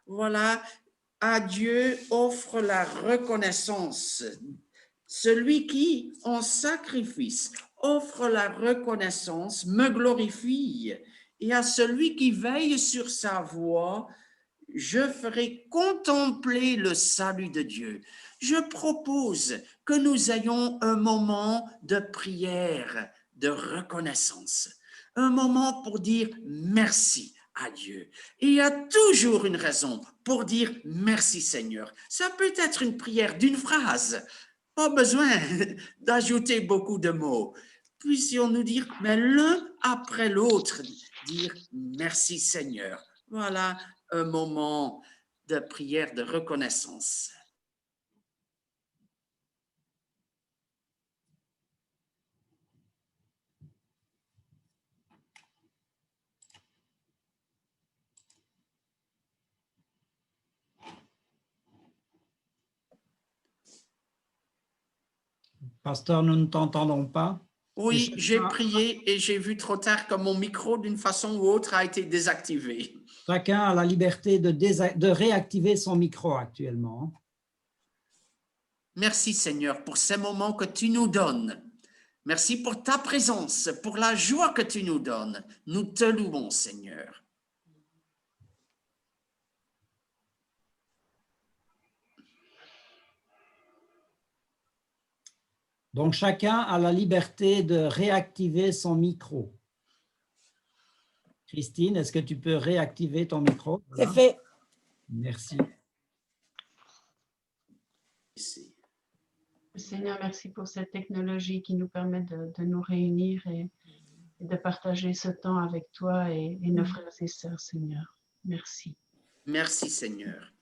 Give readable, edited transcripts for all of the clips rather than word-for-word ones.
Voilà, à Dieu offre la reconnaissance. Celui qui, en sacrifice, offre la reconnaissance, me glorifie. Et à celui qui veille sur sa voie, je ferai contempler le salut de Dieu. Je propose que nous ayons un moment de prière, de reconnaissance, un moment pour dire merci à Dieu. Et il y a toujours une raison pour dire merci Seigneur. Ça peut être une prière d'une phrase, pas besoin d'ajouter beaucoup de mots. Puissions-nous dire, mais l'un après l'autre, dire merci Seigneur. Voilà un moment de prière de reconnaissance. Pasteur, nous ne t'entendons pas. Oui, j'ai prié et j'ai vu trop tard que mon micro, d'une façon ou autre, a été désactivé. Chacun a la liberté de réactiver son micro actuellement. Merci Seigneur pour ces moments que tu nous donnes. Merci pour ta présence, pour la joie que tu nous donnes. Nous te louons Seigneur. Donc, chacun a la liberté de réactiver son micro. Christine, est-ce que tu peux réactiver ton micro? C'est fait. Merci. Seigneur, merci pour cette technologie qui nous permet de nous réunir et de partager ce temps avec toi et nos frères et sœurs, Seigneur. Merci. Merci, Seigneur.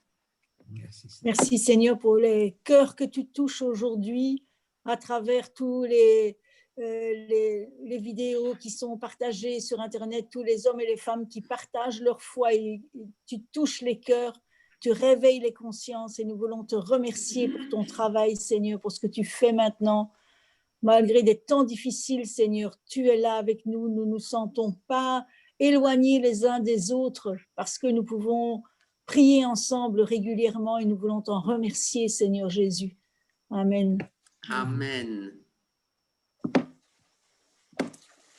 Merci, Seigneur, pour les cœurs que tu touches aujourd'hui à travers tous les vidéos qui sont partagées sur Internet, tous les hommes et les femmes qui partagent leur foi et tu touches les cœurs, tu réveilles les consciences et nous voulons te remercier pour ton travail, Seigneur, pour ce que tu fais maintenant. Malgré des temps difficiles, Seigneur, tu es là avec nous, nous ne nous sentons pas éloignés les uns des autres parce que nous pouvons prier ensemble régulièrement et nous voulons t'en remercier, Seigneur Jésus. Amen. Amen.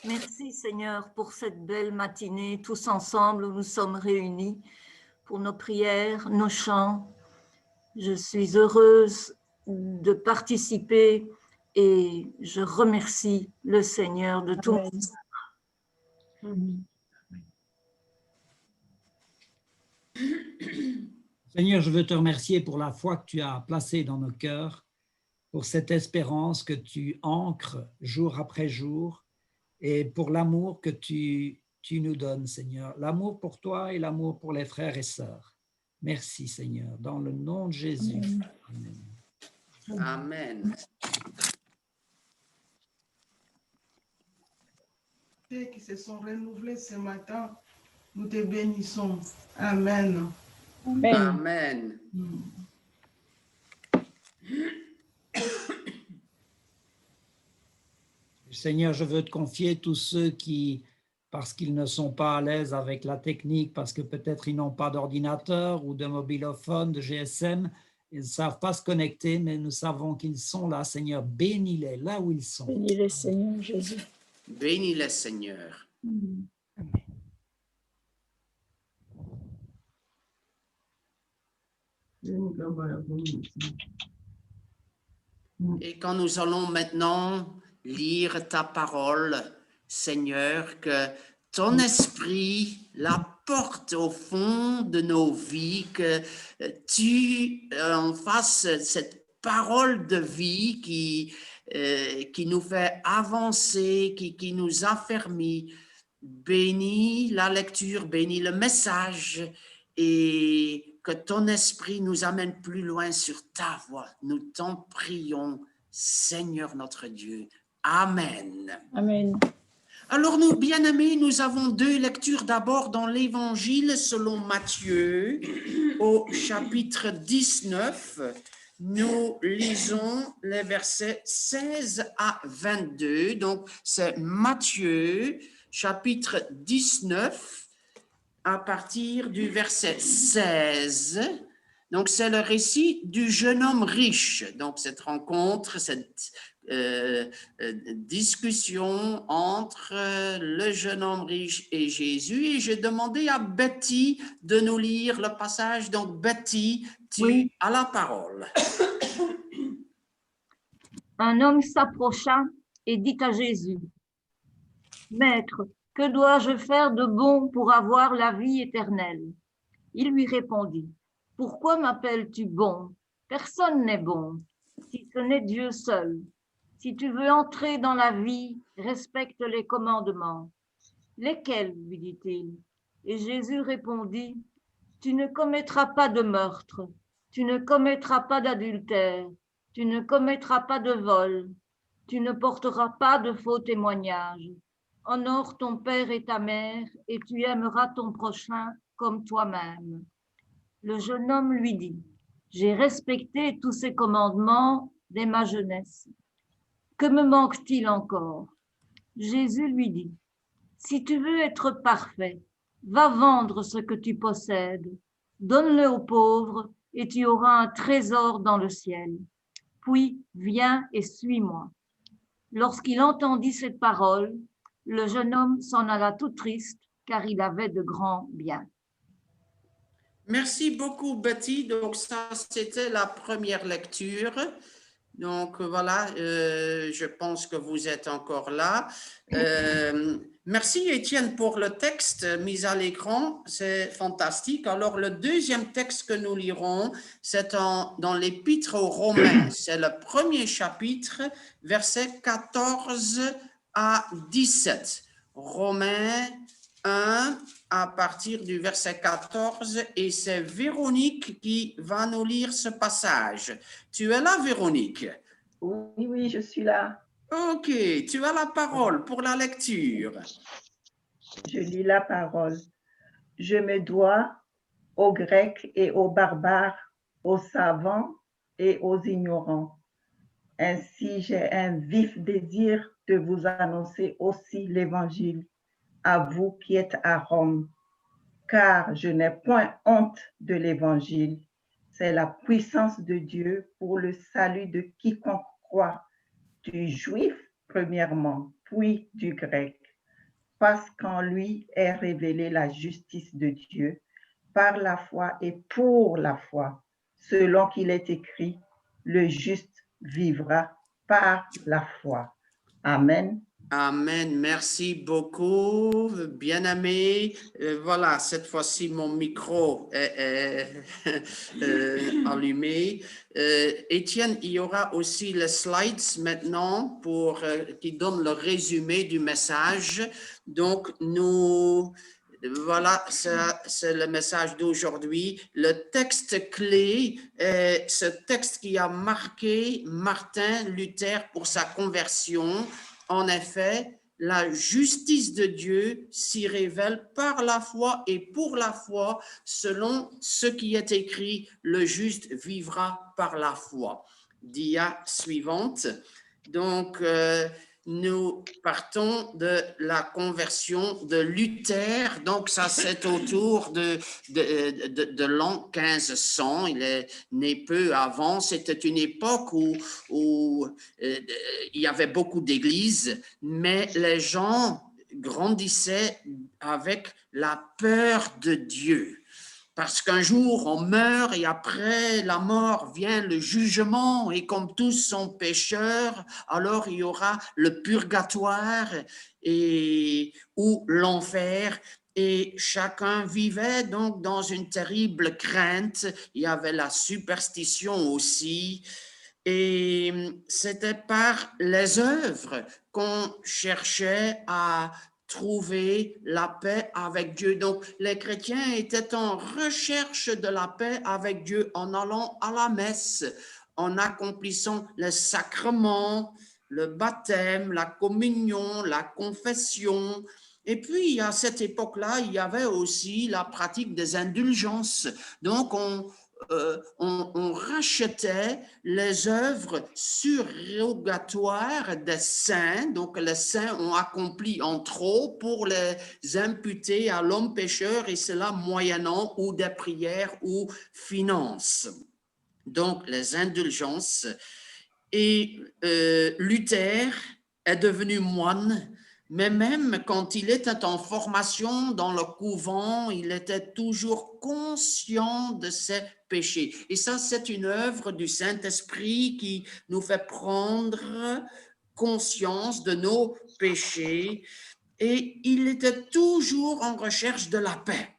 Merci Seigneur pour cette belle matinée, tous ensemble où nous sommes réunis pour nos prières, nos chants. Je suis heureuse de participer et je remercie le Seigneur de tout. Amen. Seigneur, je veux te remercier pour la foi que tu as placée dans nos cœurs, pour cette espérance que tu ancres jour après jour et pour l'amour que tu nous donnes, Seigneur. L'amour pour toi et l'amour pour les frères et sœurs. Merci, Seigneur, dans le nom de Jésus. Amen. Amen. Ceux qui se sont renouvelés ce matin, nous te bénissons. Amen. Amen. Amen. Seigneur, je veux te confier tous ceux qui, parce qu'ils ne sont pas à l'aise avec la technique, parce que peut-être ils n'ont pas d'ordinateur ou de mobilophone, de GSM, ils ne savent pas se connecter, mais nous savons qu'ils sont là. Seigneur, bénis-les là où ils sont. Bénis-les, Seigneur Jésus. Bénis le Seigneur. Et quand nous allons maintenant lire ta parole, Seigneur, que ton esprit la porte au fond de nos vies, que tu en fasses cette parole de vie qui nous fait avancer, qui nous affermit. Bénis la lecture, bénis le message et que ton esprit nous amène plus loin sur ta voie. Nous t'en prions, Seigneur notre Dieu. Amen. Amen. Alors, nous, bien-aimés, nous avons deux lectures. D'abord, dans l'Évangile selon Matthieu, au chapitre 19, nous lisons les versets 16 à 22. Donc, c'est Matthieu, chapitre 19, à partir du verset 16. Donc, c'est le récit du jeune homme riche. Donc, cette rencontre, cette discussion entre le jeune homme riche et Jésus. Et j'ai demandé à Betty de nous lire le passage. Donc, Betty, tu as la parole. Un homme s'approcha et dit à Jésus, « Maître, que dois-je faire de bon pour avoir la vie éternelle ?» Il lui répondit, « Pourquoi m'appelles-tu bon? Personne n'est bon, si ce n'est Dieu seul. Si tu veux entrer dans la vie, respecte les commandements. » « Lesquels? » lui dit-il. Et Jésus répondit, « Tu ne commettras pas de meurtre, tu ne commettras pas d'adultère, tu ne commettras pas de vol, tu ne porteras pas de faux témoignages. Honore ton père et ta mère, et tu aimeras ton prochain comme toi-même. » Le jeune homme lui dit, « J'ai respecté tous ces commandements dès ma jeunesse. Que me manque-t-il encore? » Jésus lui dit, « Si tu veux être parfait, va vendre ce que tu possèdes, donne-le aux pauvres, et tu auras un trésor dans le ciel. Puis viens et suis-moi. » Lorsqu'il entendit cette parole, le jeune homme s'en alla tout triste, car il avait de grands biens. Merci beaucoup, Betty. Donc, ça, c'était la première lecture. Donc, voilà, je pense que vous êtes encore là. Merci, Étienne, pour le texte mis à l'écran. C'est fantastique. Alors, le deuxième texte que nous lirons, c'est dans l'Épître aux Romains. C'est le premier chapitre, versets 14 à 17. Romains 1, à partir du verset 14, et c'est Véronique qui va nous lire ce passage. Tu es là, Véronique? Oui, je suis là. Ok, tu as la parole pour la lecture. Je lis la parole. Je me dois aux Grecs et aux barbares, aux savants et aux ignorants. Ainsi, j'ai un vif désir de vous annoncer aussi l'Évangile, à vous qui êtes à Rome, car je n'ai point honte de l'Évangile. C'est la puissance de Dieu pour le salut de quiconque croit, du juif premièrement, puis du grec, parce qu'en lui est révélée la justice de Dieu par la foi et pour la foi, selon qu'il est écrit, le juste vivra par la foi. Amen. Amen. Merci beaucoup, bien-aimé. Voilà, cette fois-ci, mon micro est allumé. Étienne, il y aura aussi les slides maintenant qui donnent le résumé du message. Donc, voilà, c'est le message d'aujourd'hui. Le texte clé est ce texte qui a marqué Martin Luther pour sa conversion. En effet, la justice de Dieu s'y révèle par la foi et pour la foi, selon ce qui est écrit, le juste vivra par la foi. Dia suivante. Donc, nous partons de la conversion de Luther. Donc, ça, c'est autour de l'an 1500. Il est né peu avant. C'était une époque où il y avait beaucoup d'églises, mais les gens grandissaient avec la peur de Dieu. Parce qu'un jour, on meurt et après la mort vient le jugement et comme tous sont pécheurs, alors il y aura le purgatoire ou l'enfer. Et chacun vivait donc dans une terrible crainte. Il y avait la superstition aussi. Et c'était par les œuvres qu'on cherchait à trouver la paix avec Dieu. Donc, les chrétiens étaient en recherche de la paix avec Dieu en allant à la messe, en accomplissant les sacrements, le baptême, la communion, la confession. Et puis, à cette époque-là, il y avait aussi la pratique des indulgences. Donc, on rachetait les œuvres surrogatoires des saints, donc les saints ont accompli en trop pour les imputer à l'homme pécheur, et cela moyennant ou des prières ou finances. Donc les indulgences. Et Luther est devenu moine, mais même quand il était en formation dans le couvent, il était toujours conscient de ses péchés. Et ça, c'est une œuvre du Saint-Esprit qui nous fait prendre conscience de nos péchés. Et il était toujours en recherche de la paix.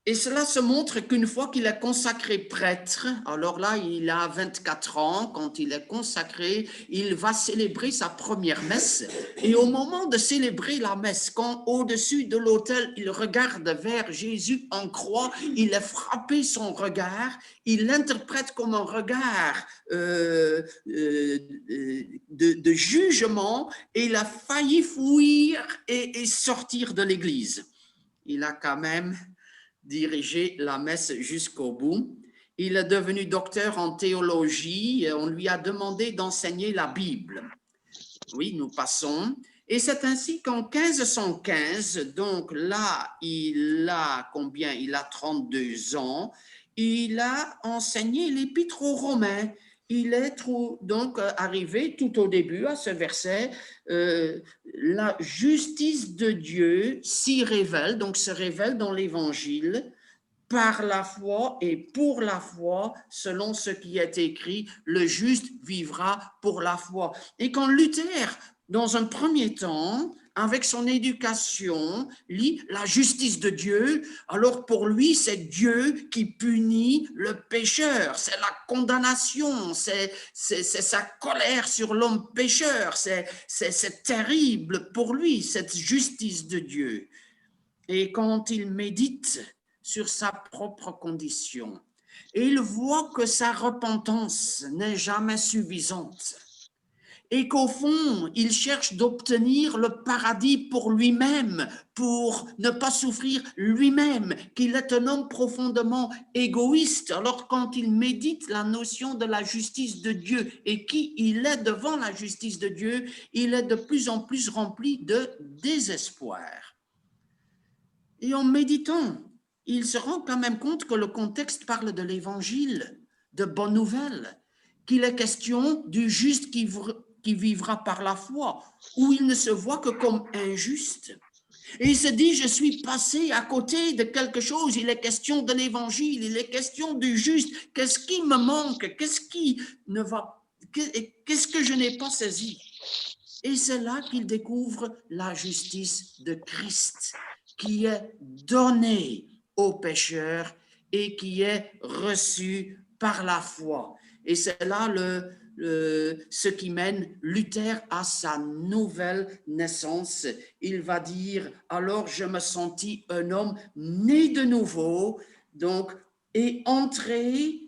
Et cela se montre qu'une fois qu'il est consacré prêtre, alors là, il a 24 ans, quand il est consacré, il va célébrer sa première messe. Et au moment de célébrer la messe, quand au-dessus de l'autel, il regarde vers Jésus en croix, il est frappé son regard, il l'interprète comme un regard de jugement, et il a failli fuir et sortir de l'église. Il a quand même diriger la messe jusqu'au bout. Il est devenu docteur en théologie et on lui a demandé d'enseigner la Bible. Oui, nous passons. Et c'est ainsi qu'en 1515, donc là, il a combien? Il a 32 ans. Il a enseigné l'Épître aux Romains. Il est donc arrivé tout au début à ce verset, la justice de Dieu s'y révèle, donc se révèle dans l'Évangile, par la foi et pour la foi, selon ce qui est écrit, le juste vivra pour la foi. Et quand Luther, dans un premier temps, avec son éducation, lit la justice de Dieu, alors pour lui, c'est Dieu qui punit le pécheur, c'est la condamnation, c'est sa colère sur l'homme pécheur, c'est terrible pour lui, cette justice de Dieu. Et quand il médite sur sa propre condition, et il voit que sa repentance n'est jamais suffisante, et qu'au fond, il cherche d'obtenir le paradis pour lui-même, pour ne pas souffrir lui-même, qu'il est un homme profondément égoïste. Alors quand il médite la notion de la justice de Dieu et qui il est devant la justice de Dieu, il est de plus en plus rempli de désespoir. Et en méditant, il se rend quand même compte que le contexte parle de l'évangile, de bonnes nouvelles, qu'il est question du juste qui vivra par la foi, où il ne se voit que comme injuste. Et il se dit, je suis passé à côté de quelque chose, il est question de l'évangile, il est question du juste, qu'est-ce qui me manque, qu'est-ce qui ne va, qu'est-ce que je n'ai pas saisi? Et c'est là qu'il découvre la justice de Christ, qui est donnée aux pécheurs et qui est reçue par la foi. Et c'est là ce qui mène Luther à sa nouvelle naissance. Il va dire, alors je me sentis un homme né de nouveau, donc, et entré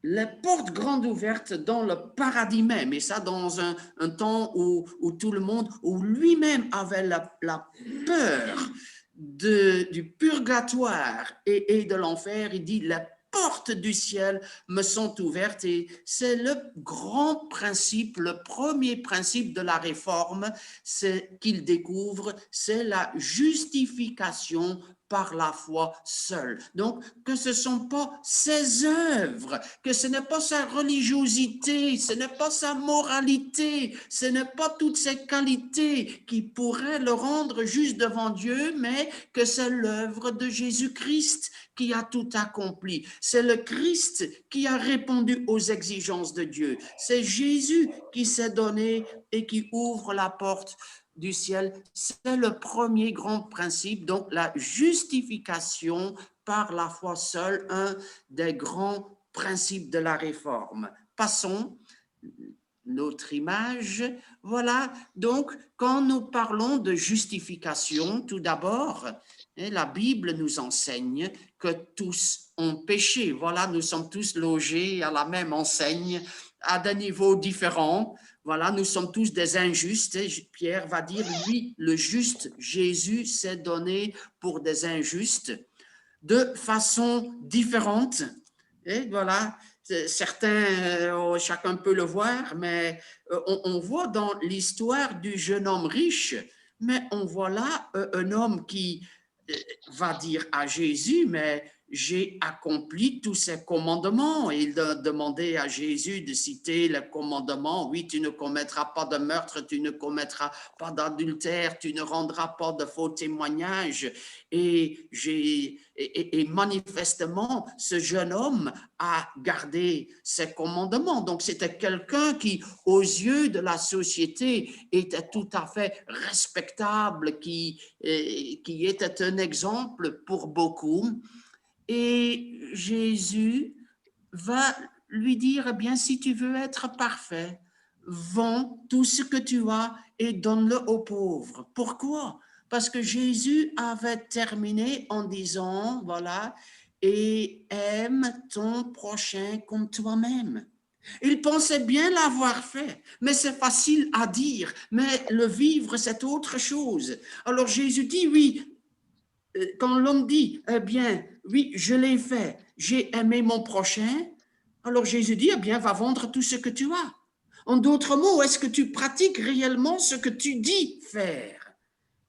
les portes grandes ouvertes dans le paradis même, et ça dans un temps où tout le monde, où lui-même avait la peur du purgatoire et de l'enfer. Il dit, les portes du ciel me sont ouvertes, et c'est le grand principe, le premier principe de la réforme, c'est qu'il découvre, c'est la justification par la foi seule. Donc, que ce ne sont pas ses œuvres, que ce n'est pas sa religiosité, ce n'est pas sa moralité, ce n'est pas toutes ses qualités qui pourraient le rendre juste devant Dieu, mais que c'est l'œuvre de Jésus-Christ qui a tout accompli. C'est le Christ qui a répondu aux exigences de Dieu. C'est Jésus qui s'est donné et qui ouvre la porte du ciel. C'est le premier grand principe, donc la justification par la foi seule, un des grands principes de la réforme. Passons, l'autre image, voilà, donc quand nous parlons de justification, tout d'abord, la Bible nous enseigne que tous ont péché, voilà, nous sommes tous logés à la même enseigne, à des niveaux différents. Voilà, nous sommes tous des injustes. Pierre va dire, lui, le juste, Jésus s'est donné pour des injustes. de façon différente. Et voilà, certains, chacun peut le voir, mais on voit dans l'histoire du jeune homme riche, mais on voit là un homme qui va dire à Jésus, mais j'ai accompli tous ces commandements. Et il a demandé à Jésus de citer le commandement. Oui, tu ne commettras pas de meurtre, tu ne commettras pas d'adultère, tu ne rendras pas de faux témoignages. Et manifestement, ce jeune homme a gardé ces commandements. Donc, c'était quelqu'un qui, aux yeux de la société, était tout à fait respectable, qui était un exemple pour beaucoup. Et Jésus va lui dire, eh bien, si tu veux être parfait, vends tout ce que tu as et donne-le aux pauvres. Pourquoi? Parce que Jésus avait terminé en disant, voilà, et aime ton prochain comme toi-même. Il pensait bien l'avoir fait, mais c'est facile à dire, mais le vivre, c'est autre chose. Alors Jésus dit, oui, quand l'homme dit, eh bien, oui, je l'ai fait, j'ai aimé mon prochain, alors Jésus dit, eh bien, va vendre tout ce que tu as. En d'autres mots, est-ce que tu pratiques réellement ce que tu dis faire?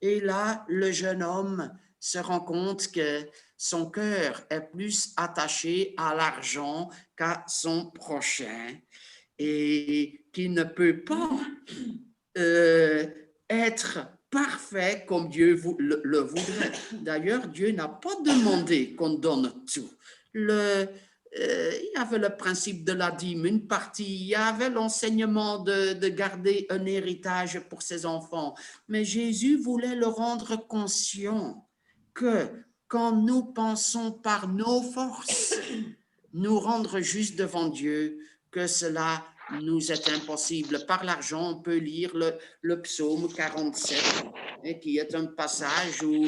Et là, le jeune homme se rend compte que son cœur est plus attaché à l'argent qu'à son prochain et qu'il ne peut pas être parfait comme Dieu le voudrait. D'ailleurs, Dieu n'a pas demandé qu'on donne tout. Il y avait le principe de la dîme, une partie, il y avait l'enseignement de garder un héritage pour ses enfants. Mais Jésus voulait le rendre conscient que quand nous pensons par nos forces nous rendre justes devant Dieu, que cela nous est impossible. Par l'argent, on peut lire le psaume 47, qui est un passage où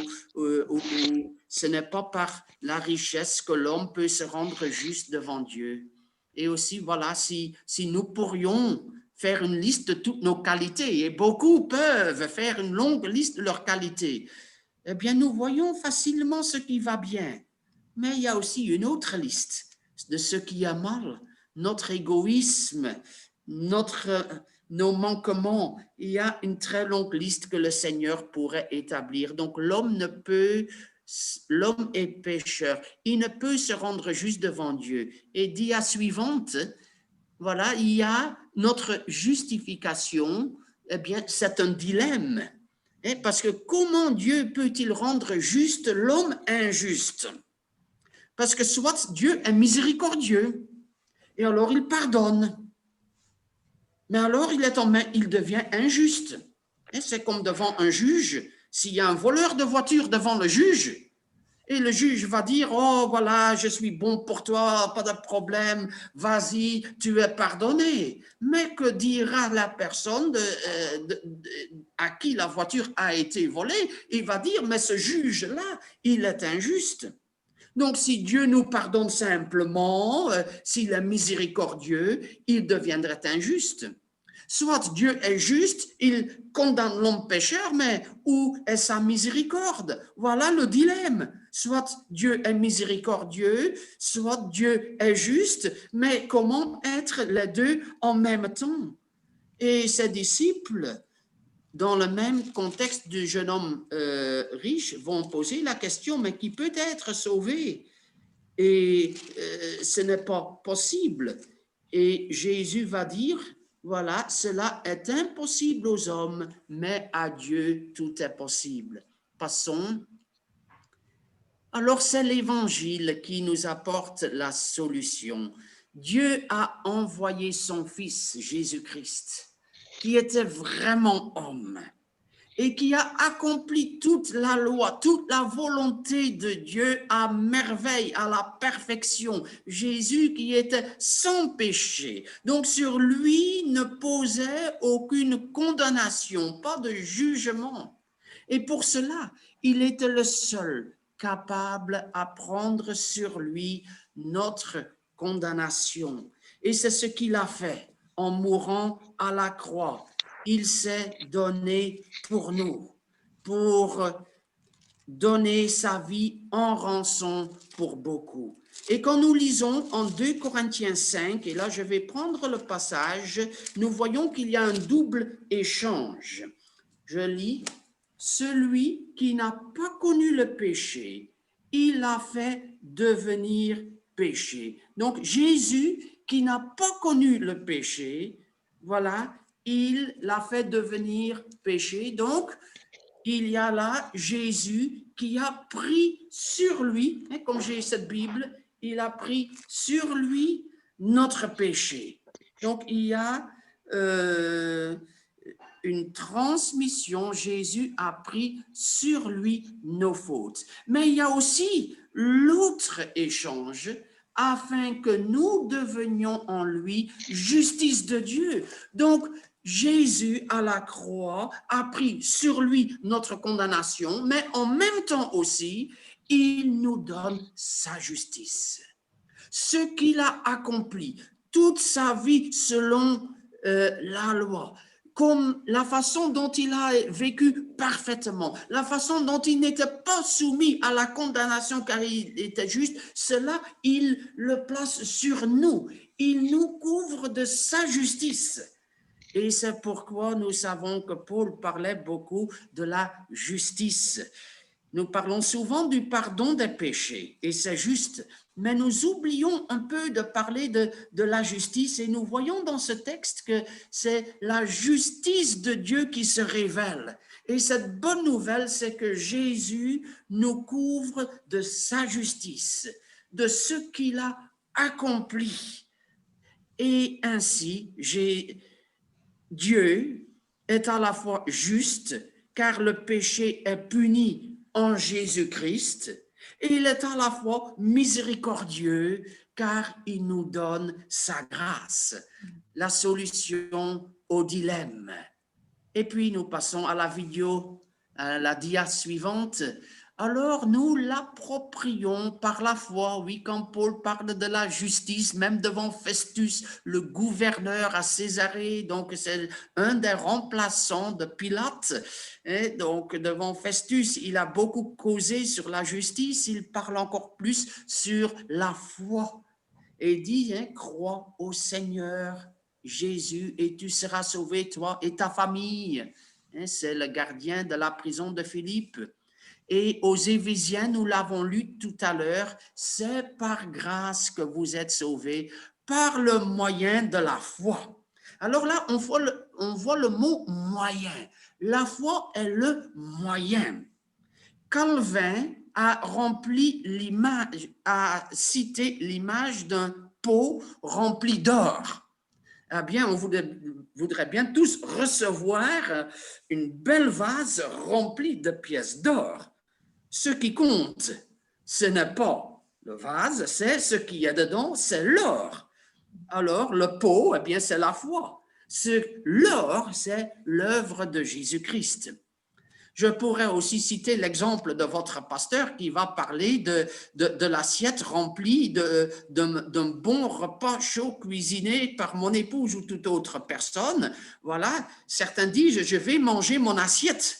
ce n'est pas par la richesse que l'homme peut se rendre juste devant Dieu. Et aussi, voilà, si nous pourrions faire une liste de toutes nos qualités, et beaucoup peuvent faire une longue liste de leurs qualités, eh bien, nous voyons facilement ce qui va bien. Mais il y a aussi une autre liste de ce qui a mal, notre égoïsme, nos manquements. Il y a une très longue liste que le Seigneur pourrait établir. Donc, l'homme est pécheur. Il ne peut se rendre juste devant Dieu. Et dit à suivante, voilà, il y a notre justification. Eh bien, c'est un dilemme. Parce que comment Dieu peut-il rendre juste l'homme injuste? Parce que soit Dieu est miséricordieux, et alors il pardonne. Mais alors il devient injuste. Et c'est comme devant un juge, s'il y a un voleur de voiture devant le juge, et le juge va dire, oh voilà, je suis bon pour toi, pas de problème, vas-y, tu es pardonné. Mais que dira la personne à qui la voiture a été volée? Il va dire, mais ce juge-là, il est injuste. Donc, si Dieu nous pardonne simplement, s'il est miséricordieux, il deviendrait injuste. Soit Dieu est juste, il condamne l'homme pécheur, mais où est sa miséricorde? Voilà le dilemme. Soit Dieu est miséricordieux, soit Dieu est juste, mais comment être les deux en même temps? Et ses disciples, dans le même contexte du jeune homme riche, vont poser la question, mais qui peut être sauvé? Et ce n'est pas possible. Et Jésus va dire, voilà, cela est impossible aux hommes, mais à Dieu tout est possible. Passons. Alors c'est l'Évangile qui nous apporte la solution. Dieu a envoyé son Fils Jésus-Christ, qui était vraiment homme et qui a accompli toute la loi, toute la volonté de Dieu à merveille, à la perfection. Jésus qui était sans péché. Donc sur lui ne posait aucune condamnation, pas de jugement. Et pour cela, il était le seul capable à prendre sur lui notre condamnation. Et c'est ce qu'il a fait en mourant à la croix. Il s'est donné pour nous, pour donné sa vie en rançon pour beaucoup. Et quand nous lisons en 2 Corinthiens 5, et là je vais prendre le passage, nous voyons qu'il y a un double échange. Je lis, « Celui qui n'a pas connu le péché, il l'a fait devenir péché. » Donc Jésus qui n'a pas connu le péché, voilà, il l'a fait devenir péché. Donc, il y a là Jésus qui a pris sur lui, comme j'ai cette Bible, il a pris sur lui notre péché. Donc, il y a une transmission, Jésus a pris sur lui nos fautes. Mais il y a aussi l'autre échange, afin que nous devenions en lui justice de Dieu. Donc, Jésus à la croix a pris sur lui notre condamnation, mais en même temps aussi, il nous donne sa justice. Ce qu'il a accompli, toute sa vie selon la loi, comme la façon dont il a vécu parfaitement, la façon dont il n'était pas soumis à la condamnation car il était juste, cela, il le place sur nous. Il nous couvre de sa justice. Et c'est pourquoi nous savons que Paul parlait beaucoup de la justice. Nous parlons souvent du pardon des péchés, et c'est juste, mais nous oublions un peu de parler de la justice, et nous voyons dans ce texte que c'est la justice de Dieu qui se révèle. Et cette bonne nouvelle, c'est que Jésus nous couvre de sa justice, de ce qu'il a accompli. Et ainsi, Dieu est à la fois juste, car le péché est puni en Jésus-Christ, et il est à la fois miséricordieux, car il nous donne sa grâce, la solution au dilemme. Et puis nous passons à la vidéo, à la dia suivante. Alors nous l'approprions par la foi, oui, quand Paul parle de la justice, même devant Festus, le gouverneur à Césarée, donc c'est un des remplaçants de Pilate, et donc devant Festus, il a beaucoup causé sur la justice, il parle encore plus sur la foi, et dit, crois au Seigneur Jésus et tu seras sauvé, toi et ta famille. C'est le gardien de la prison de Philippe. Et aux Éphésiens, nous l'avons lu tout à l'heure, c'est par grâce que vous êtes sauvés, par le moyen de la foi. Alors là, on voit le mot moyen. La foi est le moyen. Calvin a rempli l'image, a cité l'image d'un pot rempli d'or. Eh bien, on voudrait bien tous recevoir une belle vase remplie de pièces d'or. Ce qui compte, ce n'est pas le vase, c'est ce qu'il y a dedans, c'est l'or. Alors, le pot, eh bien, c'est la foi. L'or, c'est l'œuvre de Jésus-Christ. Je pourrais aussi citer l'exemple de votre pasteur qui va parler de l'assiette remplie d'un bon repas chaud cuisiné par mon épouse ou toute autre personne. Voilà, certains disent, je vais manger mon assiette.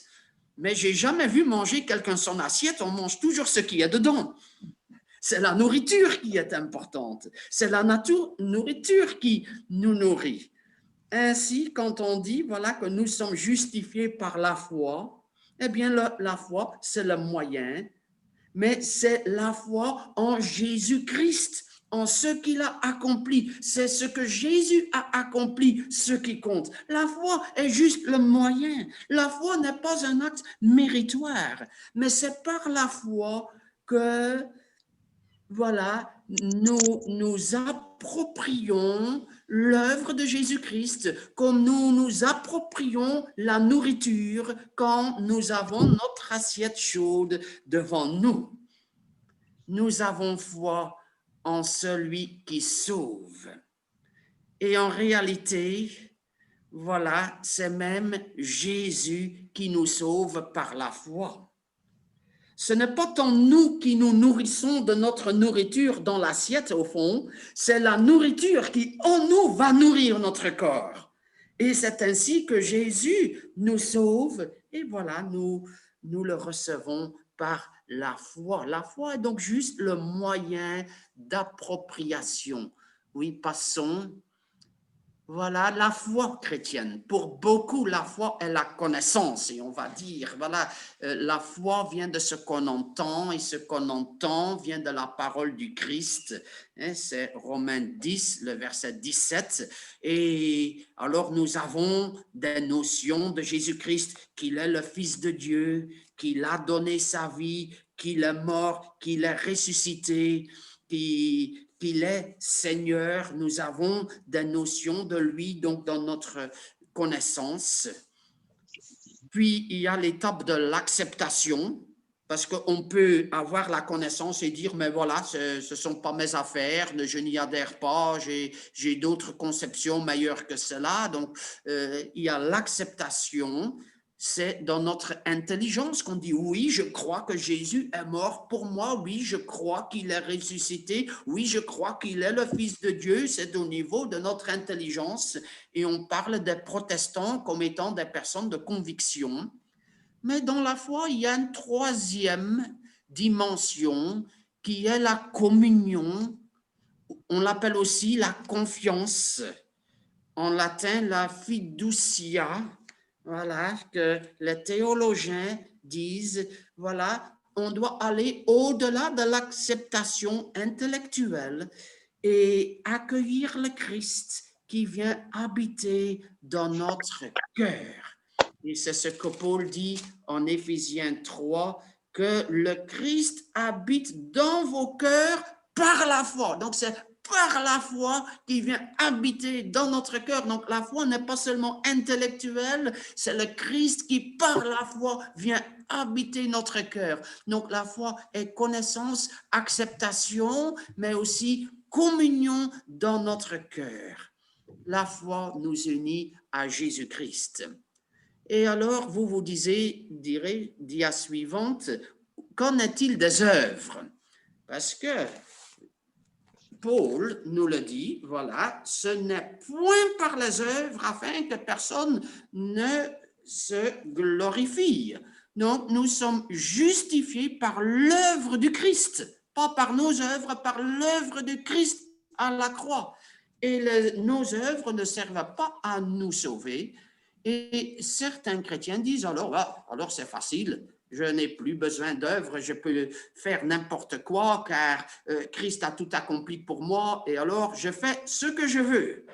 Mais j'ai jamais vu manger quelqu'un son assiette, on mange toujours ce qu'il y a dedans. C'est la nourriture qui est importante. C'est la nourriture qui nous nourrit. Ainsi, quand on dit voilà, que nous sommes justifiés par la foi, eh bien, la foi, c'est le moyen, mais c'est la foi en Jésus-Christ, en ce qu'il a accompli. C'est ce que Jésus a accompli, ce qui compte. La foi est juste le moyen. La foi n'est pas un acte méritoire, mais c'est par la foi que, voilà, nous approprions l'œuvre de Jésus-Christ, comme nous nous approprions la nourriture quand nous avons notre assiette chaude devant nous. Nous avons foi en celui qui sauve. Et en réalité, voilà, c'est même Jésus qui nous sauve par la foi. Ce n'est pas tant nous qui nous nourrissons de notre nourriture dans l'assiette au fond, c'est la nourriture qui en nous va nourrir notre corps. Et c'est ainsi que Jésus nous sauve et voilà, nous le recevons par la foi. La foi est donc juste le moyen d'appropriation. Oui, passons. Voilà la foi chrétienne. Pour beaucoup, la foi est la connaissance, et on va dire, voilà, la foi vient de ce qu'on entend, et ce qu'on entend vient de la parole du Christ. Hein, c'est Romains 10, le verset 17. Et alors, nous avons des notions de Jésus-Christ, qu'il est le Fils de Dieu, qu'il a donné sa vie, qu'il est mort, qu'il est ressuscité, qu'il est Seigneur. Nous avons des notions de lui, donc dans notre connaissance. Puis, il y a l'étape de l'acceptation, parce qu'on peut avoir la connaissance et dire, mais voilà, ce ne sont pas mes affaires, je n'y adhère pas, j'ai d'autres conceptions meilleures que cela. Donc, il y a l'acceptation. C'est dans notre intelligence qu'on dit, oui, je crois que Jésus est mort pour moi, oui, je crois qu'il est ressuscité, oui, je crois qu'il est le Fils de Dieu. C'est au niveau de notre intelligence, et on parle des protestants comme étant des personnes de conviction. Mais dans la foi, il y a une troisième dimension qui est la communion. On l'appelle aussi la confiance. En latin, la fiducia. Voilà, que les théologiens disent, voilà, on doit aller au-delà de l'acceptation intellectuelle et accueillir le Christ qui vient habiter dans notre cœur. Et c'est ce que Paul dit en Éphésiens 3, que le Christ habite dans vos cœurs par la foi. Donc, c'est par la foi qui vient habiter dans notre cœur. Donc, la foi n'est pas seulement intellectuelle, c'est le Christ qui, par la foi, vient habiter notre cœur. Donc, la foi est connaissance, acceptation, mais aussi communion dans notre cœur. La foi nous unit à Jésus-Christ. Et alors, vous direz, dia suivante, qu'en est-il des œuvres? Parce que Paul nous le dit, voilà, ce n'est point par les œuvres afin que personne ne se glorifie. Donc, nous sommes justifiés par l'œuvre du Christ, pas par nos œuvres, par l'œuvre du Christ à la croix. Et nos œuvres ne servent pas à nous sauver. Et certains chrétiens disent, alors c'est facile, je n'ai plus besoin d'œuvres, je peux faire n'importe quoi, car Christ a tout accompli pour moi, et alors je fais ce que je veux.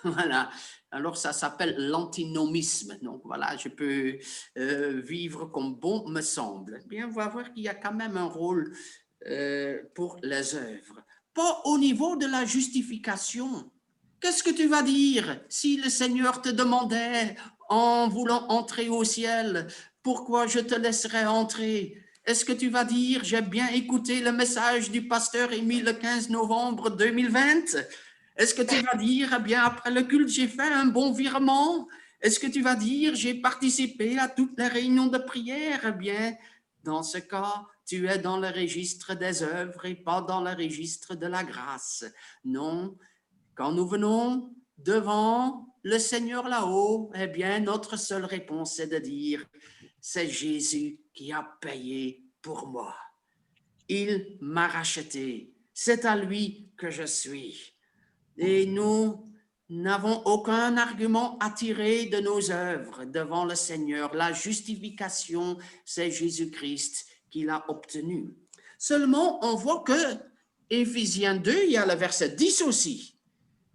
Voilà, alors ça s'appelle l'antinomisme. Donc voilà, je peux vivre comme bon me semble. Bien, on va voir qu'il y a quand même un rôle pour les œuvres. Pas au niveau de la justification. Qu'est-ce que tu vas dire si le Seigneur te demandait, en voulant entrer au ciel, pourquoi je te laisserai entrer? Est-ce que tu vas dire, j'ai bien écouté le message du pasteur Émile le 15 novembre 2020? Est-ce que tu vas dire, eh bien, après le culte, j'ai fait un bon virement? Est-ce que tu vas dire, j'ai participé à toutes les réunions de prière? Eh bien, dans ce cas, tu es dans le registre des œuvres et pas dans le registre de la grâce. Non. Quand nous venons devant le Seigneur là-haut, eh bien, notre seule réponse est de dire, c'est Jésus qui a payé pour moi. Il m'a racheté. C'est à lui que je suis. Et nous n'avons aucun argument à tirer de nos œuvres devant le Seigneur. La justification, c'est Jésus-Christ qui l'a obtenue. Seulement, on voit que Éphésiens 2, il y a le verset 10 aussi.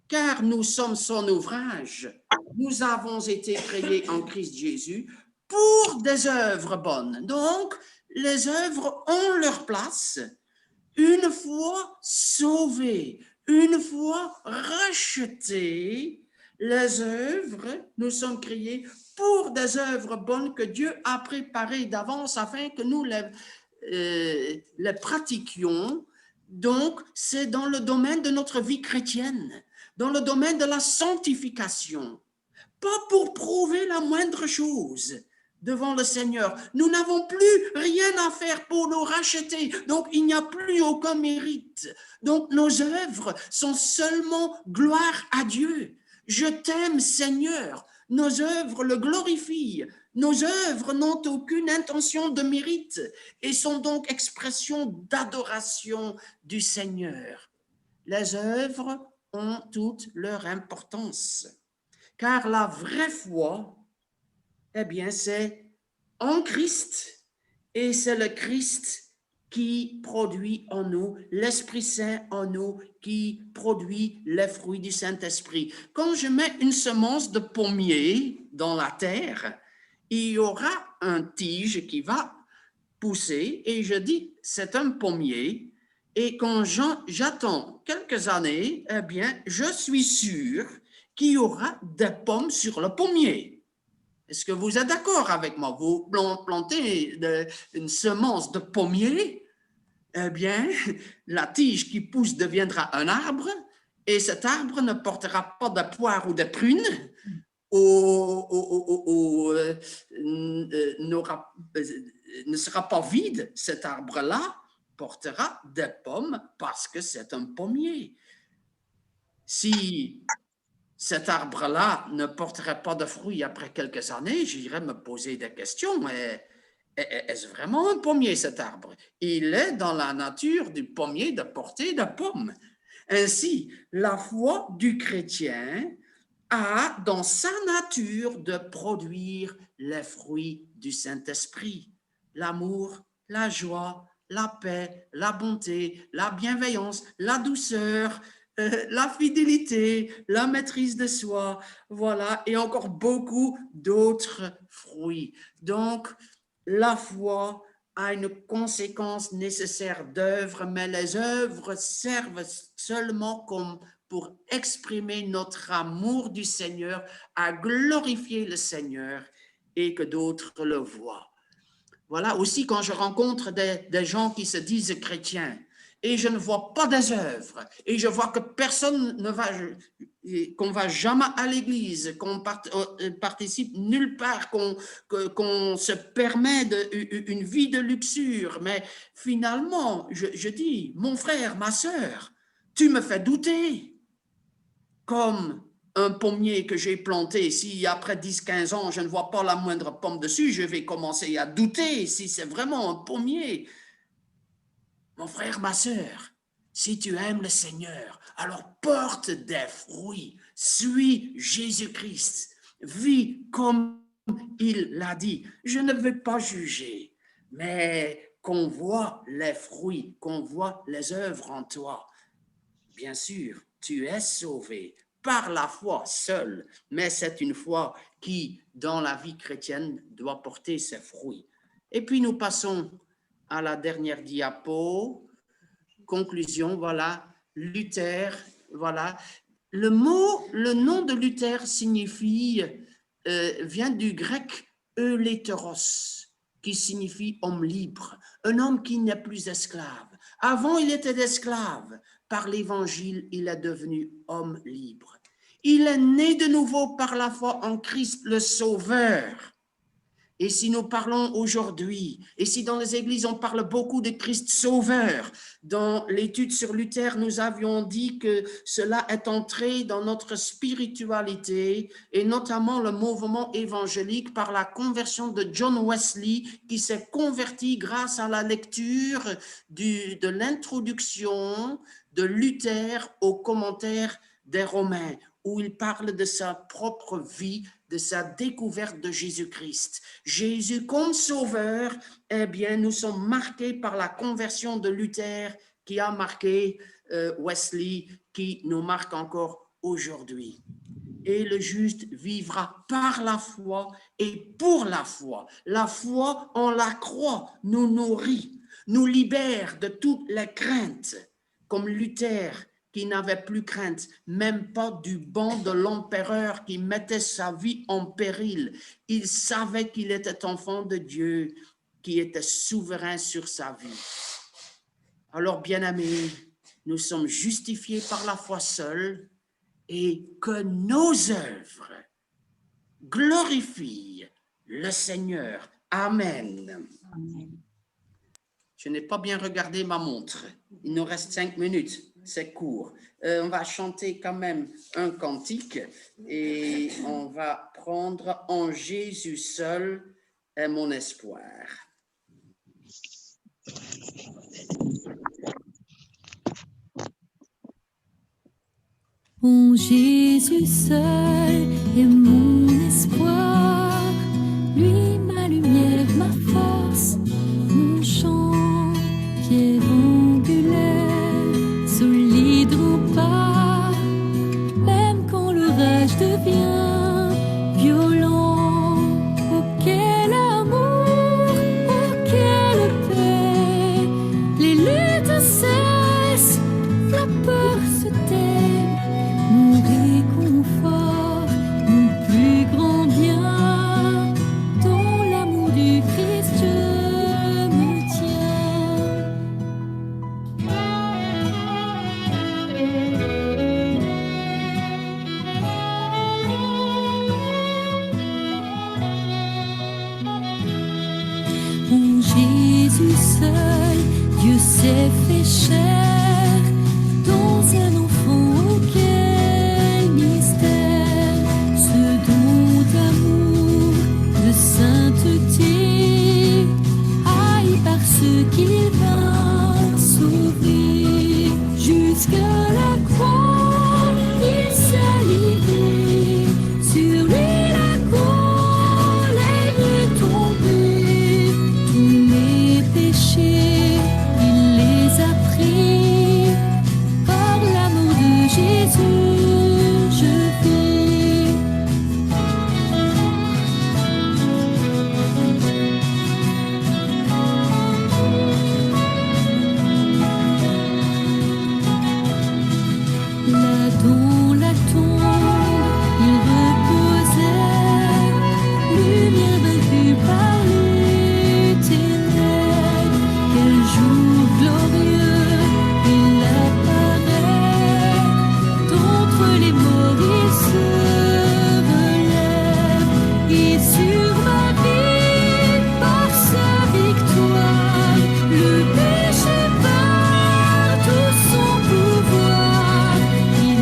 Car nous sommes son ouvrage, nous avons été créés en Christ Jésus pour des œuvres bonnes. Donc, les œuvres ont leur place une fois sauvés, une fois rachetés. Les œuvres, nous sommes créés pour des œuvres bonnes que Dieu a préparées d'avance afin que nous les pratiquions. Donc, c'est dans le domaine de notre vie chrétienne, dans le domaine de la sanctification, pas pour prouver la moindre chose devant le Seigneur. Nous n'avons plus rien à faire pour nous racheter, donc il n'y a plus aucun mérite. Donc nos œuvres sont seulement gloire à Dieu. Je t'aime, Seigneur. Nos œuvres le glorifient. Nos œuvres n'ont aucune intention de mérite et sont donc expression d'adoration du Seigneur. Les œuvres ont toute leur importance, car la vraie foi, eh bien, c'est en Christ, et c'est le Christ qui produit en nous, l'Esprit Saint en nous, qui produit les fruits du Saint-Esprit. Quand je mets une semence de pommier dans la terre, il y aura un tige qui va pousser et je dis, c'est un pommier. Et quand j'attends quelques années, eh bien, je suis sûr qu'il y aura des pommes sur le pommier. Est-ce que vous êtes d'accord avec moi? Vous plantez une semence de pommier, eh bien, la tige qui pousse deviendra un arbre et cet arbre ne portera pas de poires ou de prunes, ne sera pas vide, cet arbre-là portera des pommes parce que c'est un pommier. Si cet arbre-là ne porterait pas de fruits après quelques années, j'irais me poser des questions. Est-ce vraiment un pommier, cet arbre? Il est dans la nature du pommier de porter des pommes. Ainsi, la foi du chrétien a dans sa nature de produire les fruits du Saint-Esprit. L'amour, la joie, la paix, la bonté, la bienveillance, la douceur, la fidélité, la maîtrise de soi, voilà, et encore beaucoup d'autres fruits. Donc, la foi a une conséquence nécessaire d'œuvre, mais les œuvres servent seulement comme pour exprimer notre amour du Seigneur, à glorifier le Seigneur et que d'autres le voient. Voilà, aussi quand je rencontre des gens qui se disent chrétiens et je ne vois pas des œuvres et je vois que personne ne va, qu'on va jamais à l'église, qu'on participe nulle part, qu'on se permet une vie de luxure, mais finalement, je dis, mon frère, ma sœur, tu me fais douter. Comme un pommier que j'ai planté, si après 10-15 ans, je ne vois pas la moindre pomme dessus, je vais commencer à douter si c'est vraiment un pommier. Mon frère, ma sœur, si tu aimes le Seigneur, alors porte des fruits, suis Jésus-Christ, vis comme il l'a dit. Je ne veux pas juger, mais qu'on voit les fruits, qu'on voit les œuvres en toi. Bien sûr, tu es sauvé par la foi seule, mais c'est une foi qui, dans la vie chrétienne, doit porter ses fruits. Et puis nous passons à la dernière diapo. Conclusion, voilà, Luther, voilà. Le nom de Luther signifie, vient du grec euléteros, qui signifie homme libre, un homme qui n'est plus esclave. Avant, il était esclave. Par l'Évangile, il est devenu homme libre. Il est né de nouveau par la foi en Christ le Sauveur. Et si nous parlons aujourd'hui, et si dans les églises on parle beaucoup de Christ Sauveur, dans l'étude sur Luther, nous avions dit que cela est entré dans notre spiritualité, et notamment le mouvement évangélique par la conversion de John Wesley, qui s'est converti grâce à la lecture de l'introduction de Luther au commentaire des Romains, où il parle de sa propre vie, de sa découverte de Jésus-Christ. Jésus comme sauveur, eh bien, nous sommes marqués par la conversion de Luther qui a marqué Wesley, qui nous marque encore aujourd'hui. Et le juste vivra par la foi et pour la foi. La foi en la croix nous nourrit, nous libère de toutes les craintes, comme Luther, qui n'avait plus crainte, même pas du banc de l'empereur qui mettait sa vie en péril. Il savait qu'il était enfant de Dieu, qui était souverain sur sa vie. Alors, bien-aimés, nous sommes justifiés par la foi seule et que nos œuvres glorifient le Seigneur. Amen. Amen. Je n'ai pas bien regardé ma montre. Il nous reste 5 minutes. C'est court. On va chanter quand même un cantique et on va apprendre en Jésus seul est mon espoir. En Jésus seul est mon espoir, lui ma lumière, ma force, mon chant qui est angulaire, solide rempart, même quand l'orage devient violent. Oh quel amour, oh quelle paix, les luttes cessent, la peur se tait. Mon réconfort, mon plus grand bien, dans l'amour du Christ je me tiens. En Jésus seul, Dieu s'est fait chair, dans un enfant auquel mystère, ce don d'amour, de sainteté, haï par ceux qu'il vint sauver. Jusqu'à la croix, il s'est livré, sur lui la colère est tombée, tous mes péchés, il les a pris. Par l'amour de Jésus, je vis. Là dans la tombe, il reposait, lumière vaincue par les ténèbres. Quel jour glorieux, il apparaît, d'entre les morts il se relève, et sur ma vie, par sa victoire, le péché par tout son pouvoir. Il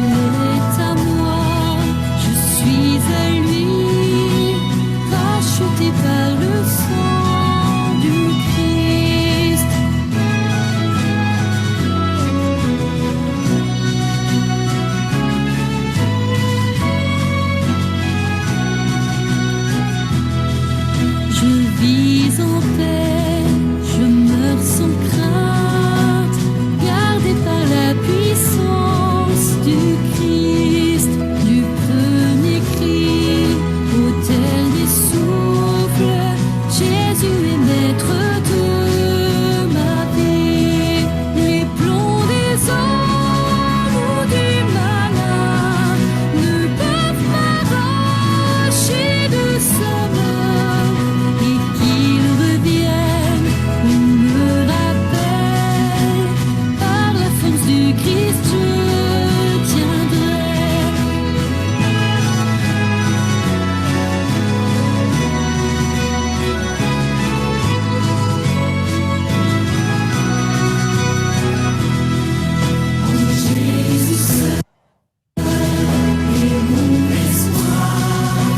est à moi, je suis à lui, racheté par le sang du Christ. Je vis en paix, je meurs sans crainte, gardé par la puissance du Christ, du premier cri au dernier souffle. Jésus est maître de ma vie. Les plombs des hommes ou du malin ne peuvent m'arracher de sa main, et qu'il revienne, on me rappelle, par la force du Christ je tiendrai. En Jésus seul est mon espoir,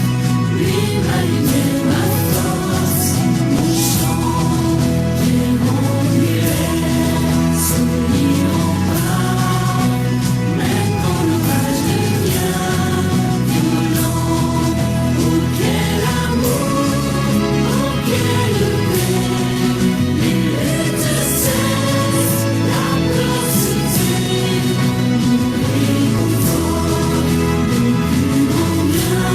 lui ma lumière, ma force, mon chant qui est angulaire, solide rempart, même quand l'orage devient violent. Oh quel amour, oh quelle paix, les luttes cessent, la peur se tait. Mon réconfort, mon plus grand bien,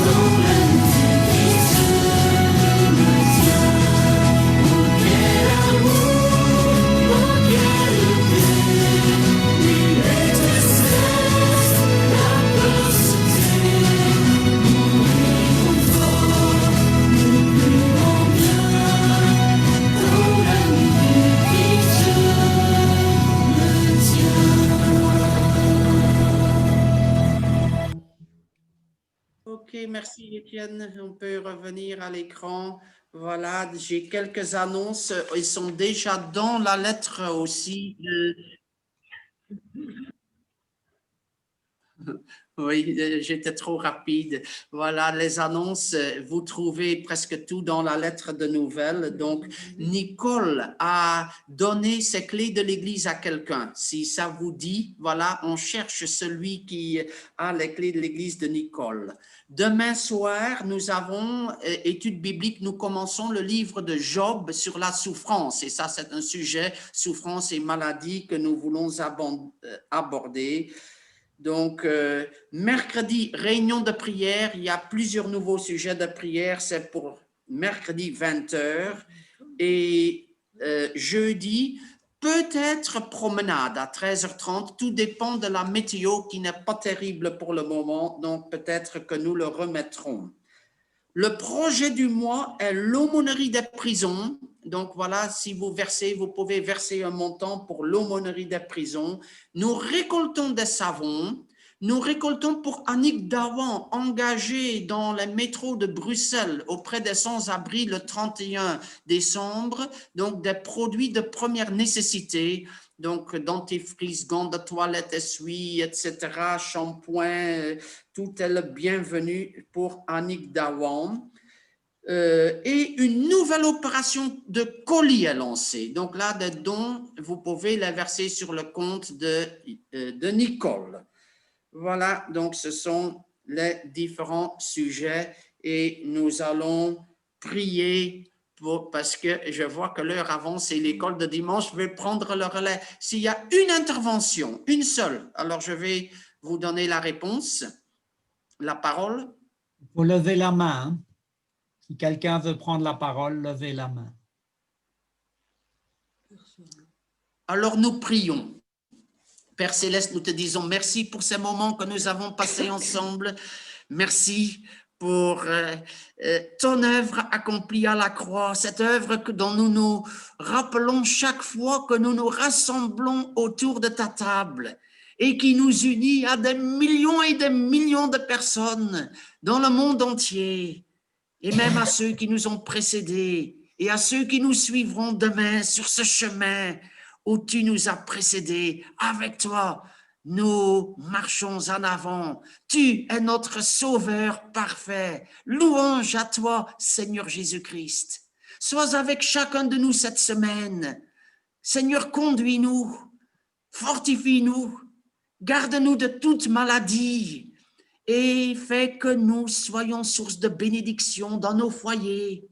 dans l'amour du Christ je me tiens. Oh quel amour, oh quelle paix, les luttes cessent, la peur se tait. Mon réconfort, mon plus grand bien, dans l'amour du Christ je me tiens. Ok, merci Étienne. On peut revenir à l'écran. Voilà, j'ai quelques annonces. Ils sont déjà dans la lettre aussi. Oui, j'étais trop rapide. Voilà, les annonces, vous trouvez presque tout dans la lettre de nouvelles. Donc, Nicole a donné ses clés de l'Église à quelqu'un. Si ça vous dit, voilà, on cherche celui qui a les clés de l'Église de Nicole. Demain soir, nous avons étude biblique, nous commençons le livre de Job sur la souffrance. Et ça, c'est un sujet, souffrance et maladie, que nous voulons aborder. Donc, mercredi, réunion de prière, il y a plusieurs nouveaux sujets de prière, c'est pour mercredi 20h et jeudi, peut-être promenade à 13h30, tout dépend de la météo qui n'est pas terrible pour le moment, donc peut-être que nous le remettrons. Le projet du mois est l'aumônerie des prisons. Donc voilà, si vous versez, vous pouvez verser un montant pour l'aumônerie des prisons. Nous récoltons des savons. Nous récoltons pour Annick Dawan, engagée dans les métros de Bruxelles auprès des sans-abri le 31 décembre. Donc des produits de première nécessité. Donc dentifrice, gants de toilette, essuie, etc., shampoing, tout est le bienvenu pour Annick Dawan. Et une nouvelle opération de colis est lancée. Donc là, des dons, vous pouvez les verser sur le compte de Nicole. Voilà, donc ce sont les différents sujets et nous allons prier parce que je vois que l'heure avance et l'école de dimanche, je vais prendre le relais. S'il y a une intervention, une seule, alors je vais vous donner la réponse, la parole. Il faut lever la main. Hein. Si quelqu'un veut prendre la parole, levez la main. Alors nous prions. Père Céleste, nous te disons merci pour ces moments que nous avons passés ensemble. Merci pour ton œuvre accomplie à la croix, cette œuvre dont nous nous rappelons chaque fois que nous nous rassemblons autour de ta table et qui nous unit à des millions et des millions de personnes dans le monde entier, et même à ceux qui nous ont précédés et à ceux qui nous suivront demain sur ce chemin où tu nous as précédés. Avec toi, nous marchons en avant. Tu es notre Sauveur parfait. Louange à toi, Seigneur Jésus-Christ. Sois avec chacun de nous cette semaine. Seigneur, conduis-nous, fortifie-nous, garde-nous de toute maladie et fais que nous soyons source de bénédiction dans nos foyers,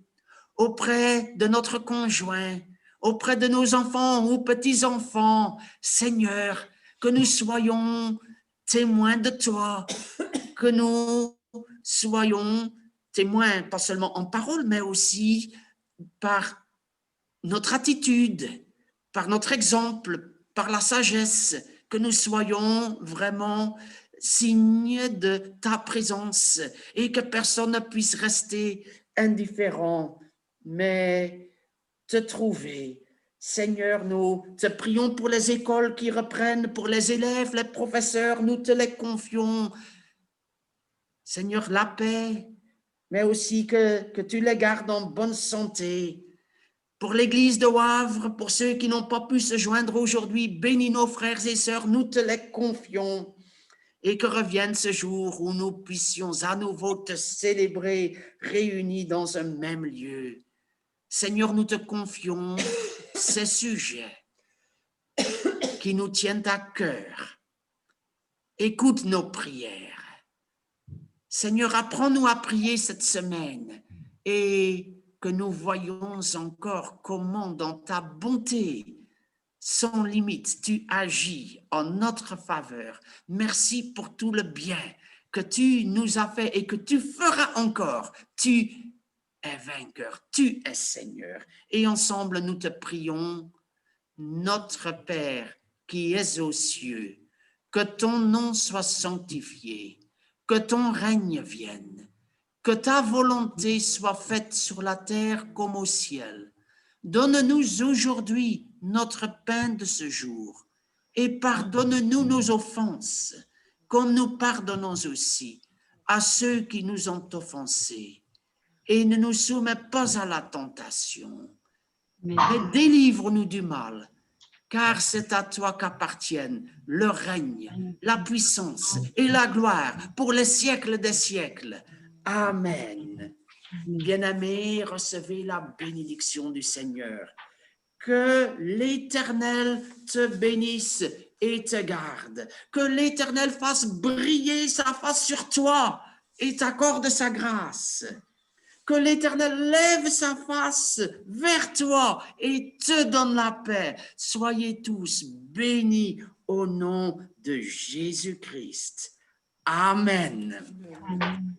auprès de notre conjoint, auprès de nos enfants ou petits-enfants. Seigneur, que nous soyons témoins de toi, que nous soyons témoins, pas seulement en parole, mais aussi par notre attitude, par notre exemple, par la sagesse, que nous soyons vraiment signe de ta présence et que personne ne puisse rester indifférent, mais te trouver. Seigneur, nous te prions pour les écoles qui reprennent, pour les élèves, les professeurs, nous te les confions. Seigneur, la paix, mais aussi que tu les gardes en bonne santé. Pour l'église de Wavre, pour ceux qui n'ont pas pu se joindre aujourd'hui, bénis nos frères et sœurs, nous te les confions. Et que revienne ce jour où nous puissions à nouveau te célébrer, réunis dans un même lieu. Seigneur, nous te confions ces sujets qui nous tiennent à cœur. Écoute nos prières. Seigneur, apprends-nous à prier cette semaine et que nous voyons encore comment dans ta bonté, sans limite, tu agis en notre faveur. Merci pour tout le bien que tu nous as fait et que tu feras encore. Tu es vainqueur, tu es Seigneur. Et ensemble, nous te prions, notre Père qui es aux cieux, que ton nom soit sanctifié, que ton règne vienne, que ta volonté soit faite sur la terre comme au ciel. Donne-nous aujourd'hui notre pain de ce jour et pardonne-nous nos offenses, comme nous pardonnons aussi à ceux qui nous ont offensés. Et ne nous soumets pas à la tentation, mais délivre-nous du mal, car c'est à toi qu'appartiennent le règne, la puissance et la gloire pour les siècles des siècles. Amen. Bien-aimés, recevez la bénédiction du Seigneur. Que l'Éternel te bénisse et te garde. Que l'Éternel fasse briller sa face sur toi et t'accorde sa grâce. Que l'Éternel lève sa face vers toi et te donne la paix. Soyez tous bénis au nom de Jésus-Christ. Amen. Amen.